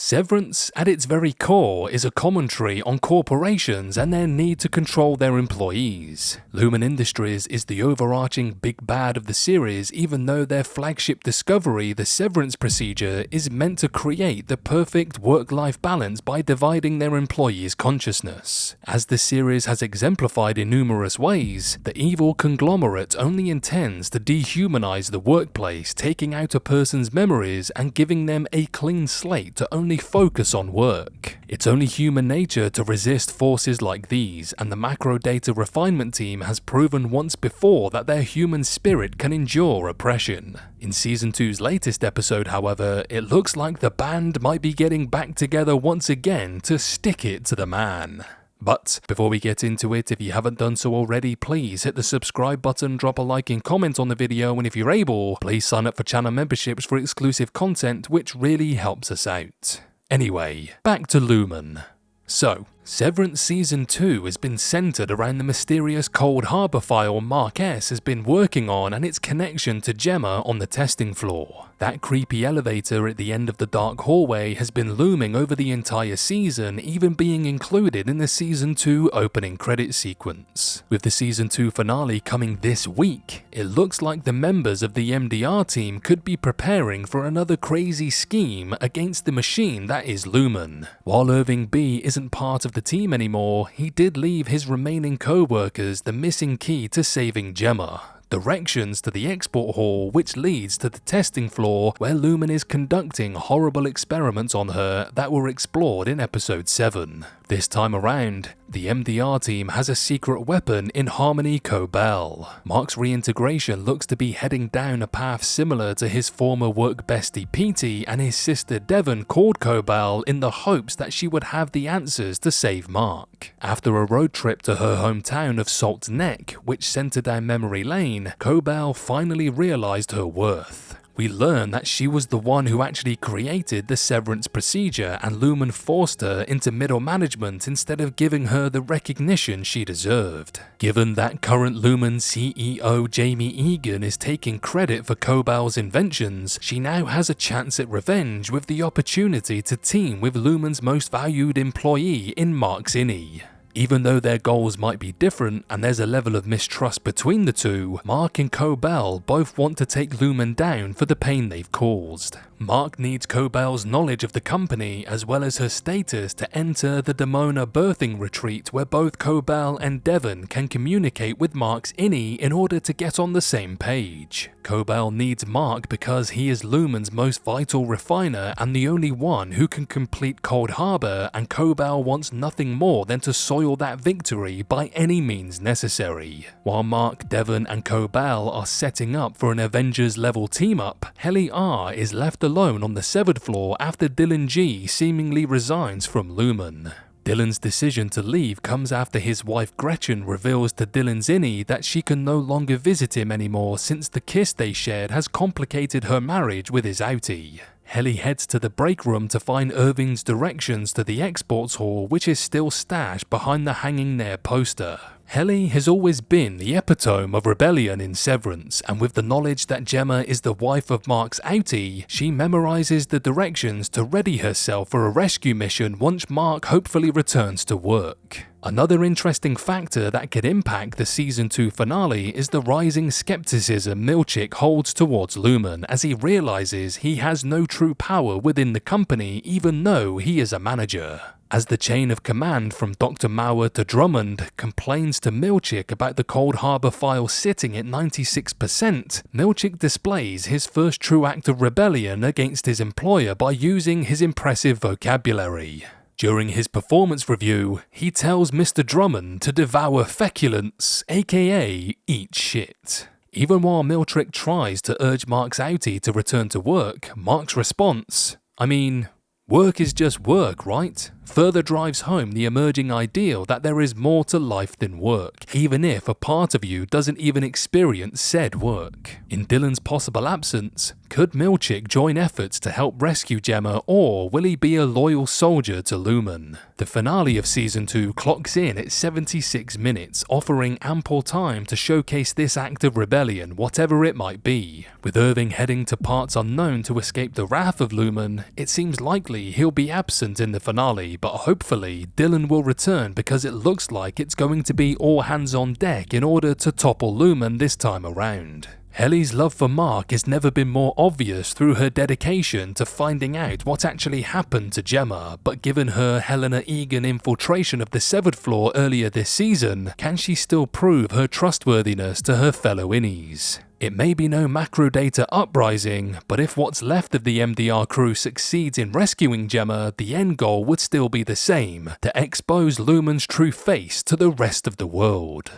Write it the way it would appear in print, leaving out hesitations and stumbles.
Severance, at its very core, is a commentary on corporations and their need to control their employees. Lumen Industries is the overarching big bad of the series, even though their flagship discovery, the Severance procedure, is meant to create the perfect work-life balance by dividing their employees' consciousness. As the series has exemplified in numerous ways, the evil conglomerate only intends to dehumanize the workplace, taking out a person's memories and giving them a clean slate to only focus on work. It's only human nature to resist forces like these, and the macro data refinement team has proven once before that their human spirit can endure oppression. In Season 2's latest episode, however, it looks like the band might be getting back together once again to stick it to the man. But before we get into it, if you haven't done so already, please hit the subscribe button, drop a like and comment on the video, and if you're able, please sign up for channel memberships for exclusive content, which really helps us out. Anyway, back to Lumen. So, Severance Season 2 has been centered around the mysterious Cold Harbor file Mark S has been working on and its connection to Gemma on the testing floor. That creepy elevator at the end of the dark hallway has been looming over the entire season, even being included in the Season 2 opening credit sequence. With the Season 2 finale coming this week, it looks like the members of the MDR team could be preparing for another crazy scheme against the machine that is Lumen. While Irving B isn't part of the team anymore, he did leave his remaining co-workers the missing key to saving Gemma. Directions to the export hall, which leads to the testing floor where Lumen is conducting horrible experiments on her that were explored in episode 7. This time around, the MDR team has a secret weapon in Harmony Cobell. Mark's reintegration looks to be heading down a path similar to his former work bestie Petey and his sister Devon called Cobell in the hopes that she would have the answers to save Mark. After a road trip to her hometown of Salt Neck, which centered down memory lane, Cobell finally realized her worth. We learn that she was the one who actually created the Severance procedure, and Lumen forced her into middle management instead of giving her the recognition she deserved. Given that current Lumen CEO Jamie Egan is taking credit for Cobell's inventions, she now has a chance at revenge with the opportunity to team with Lumen's most valued employee in Mark Zinni. Even though their goals might be different and there's a level of mistrust between the two, Mark and Cobell both want to take Lumen down for the pain they've caused. Mark needs Cobell's knowledge of the company as well as her status to enter the Demona birthing retreat where both Cobell and Devon can communicate with Mark's Innie in order to get on the same page. Cobell needs Mark because he is Lumen's most vital refiner and the only one who can complete Cold Harbor, and Cobell wants nothing more than to soil that victory by any means necessary. While Mark, Devon and Cobell are setting up for an Avengers level team up, Helly R is left alone on the severed floor after Dylan G seemingly resigns from Lumen. Dylan's decision to leave comes after his wife Gretchen reveals to Dylan Zinni that she can no longer visit him anymore since the kiss they shared has complicated her marriage with his outie. Helly heads to the break room to find Irving's directions to the exports hall, which is still stashed behind the hanging there poster. Helly has always been the epitome of rebellion in Severance, and with the knowledge that Gemma is the wife of Mark's outie, she memorizes the directions to ready herself for a rescue mission once Mark hopefully returns to work. Another interesting factor that could impact the Season 2 finale is the rising skepticism Milchick holds towards Lumen as he realizes he has no true power within the company even though he is a manager. As the chain of command from Dr. Mauer to Drummond complains to Milchick about the Cold Harbor file sitting at 96%, Milchick displays his first true act of rebellion against his employer by using his impressive vocabulary. During his performance review, he tells Mr. Drummond to devour feculence, aka eat shit. Even while Milchick tries to urge Mark's outie to return to work, Mark's response, work is just work, right? Further drives home the emerging ideal that there is more to life than work, even if a part of you doesn't even experience said work. In Dylan's possible absence, could Milchick join efforts to help rescue Gemma, or will he be a loyal soldier to Lumen? The finale of Season 2 clocks in at 76 minutes, offering ample time to showcase this act of rebellion, whatever it might be. With Irving heading to parts unknown to escape the wrath of Lumen, it seems likely likely he'll be absent in the finale, but hopefully Dylan will return because it looks like it's going to be all hands on deck in order to topple Lumen this time around. Ellie's love for Mark has never been more obvious through her dedication to finding out what actually happened to Gemma, but given her Helena Egan infiltration of the Severed Floor earlier this season, can she still prove her trustworthiness to her fellow innies? It may be no Macrodata uprising, but if what's left of the MDR crew succeeds in rescuing Gemma, the end goal would still be the same: to expose Lumen's true face to the rest of the world.